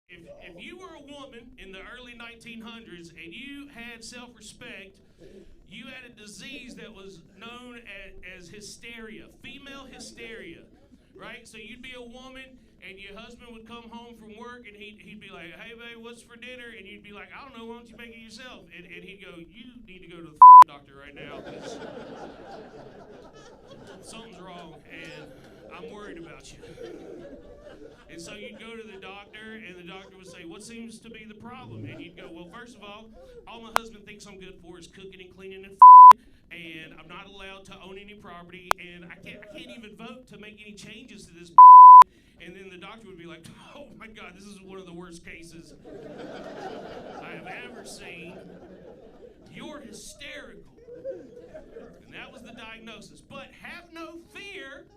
If you were a woman in the early 1900s and you had self-respect, you had a disease that was known as hysteria, female hysteria, right? So you'd be a woman and your husband would come home from work and he'd be like, hey, babe, what's for dinner? And you'd be like, I don't know, why don't you make it yourself? And he'd go, you need to go to the doctor right now because something's wrong and I'm worried about you. And so you'd go to the doctor, and the doctor would say, what seems to be the problem? And you'd go, well, first of all my husband thinks I'm good for is cooking and cleaning and I'm not allowed to own any property, and I can't even vote to make any changes to this. And then the doctor would be like, oh my God, this is one of the worst cases I have ever seen. You're hysterical. And that was the diagnosis. But have no fear.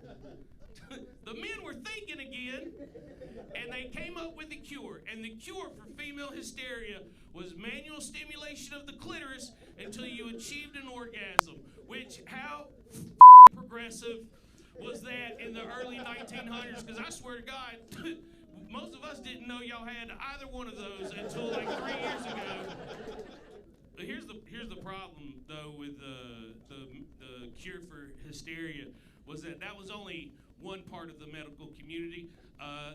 The men were thinking again, and they came up with a cure. And the cure for female hysteria was manual stimulation of the clitoris until you achieved an orgasm. Which, how progressive was that in the early 1900s? Because I swear to God, most of us didn't know y'all had either one of those until like 3 years ago. But here's the problem, though, with the cure for hysteria was that was only one part of the medical community.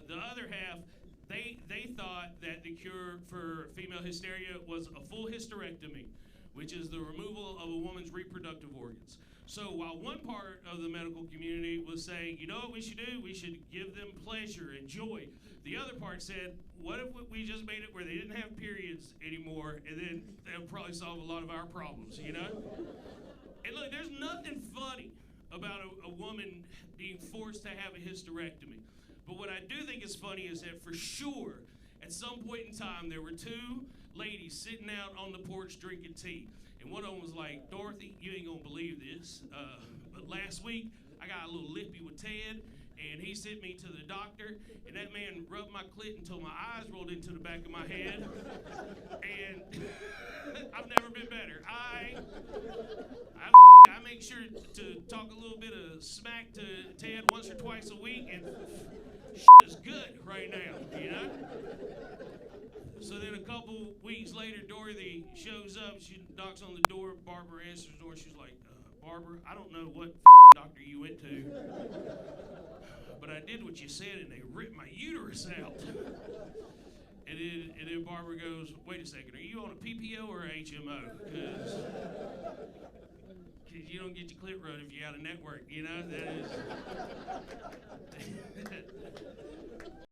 The other half, they thought that the cure for female hysteria was a full hysterectomy, which is the removal of a woman's reproductive organs. So while one part of the medical community was saying, you know what we should do? We should give them pleasure and joy. The other part said, what if we just made it where they didn't have periods anymore, and then that would probably solve a lot of our problems, you know? And look, there's nothing funny about a woman being forced to have a hysterectomy. But what I do think is funny is that for sure, at some point in time, there were two ladies sitting out on the porch drinking tea. And one of them was like, Dorothy, you ain't gonna believe this, but last week, I got a little lippy with Ted, and he sent me to the doctor, and that man rubbed my clit until my eyes rolled into the back of my head. And I've never been better. I make sure to talk a little bit of smack to Ted once or twice a week, and is good right now, you know? So then a couple weeks later, Dorothy shows up, she knocks on the door, Barbara answers the door, she's like, Barbara, I don't know what doctor you went to, but I did what you said and they ripped my uterus out. And then Barbara goes, wait a second, are you on a PPO or a HMO? Because you don't get your clit run if you're out of network, you know? That is...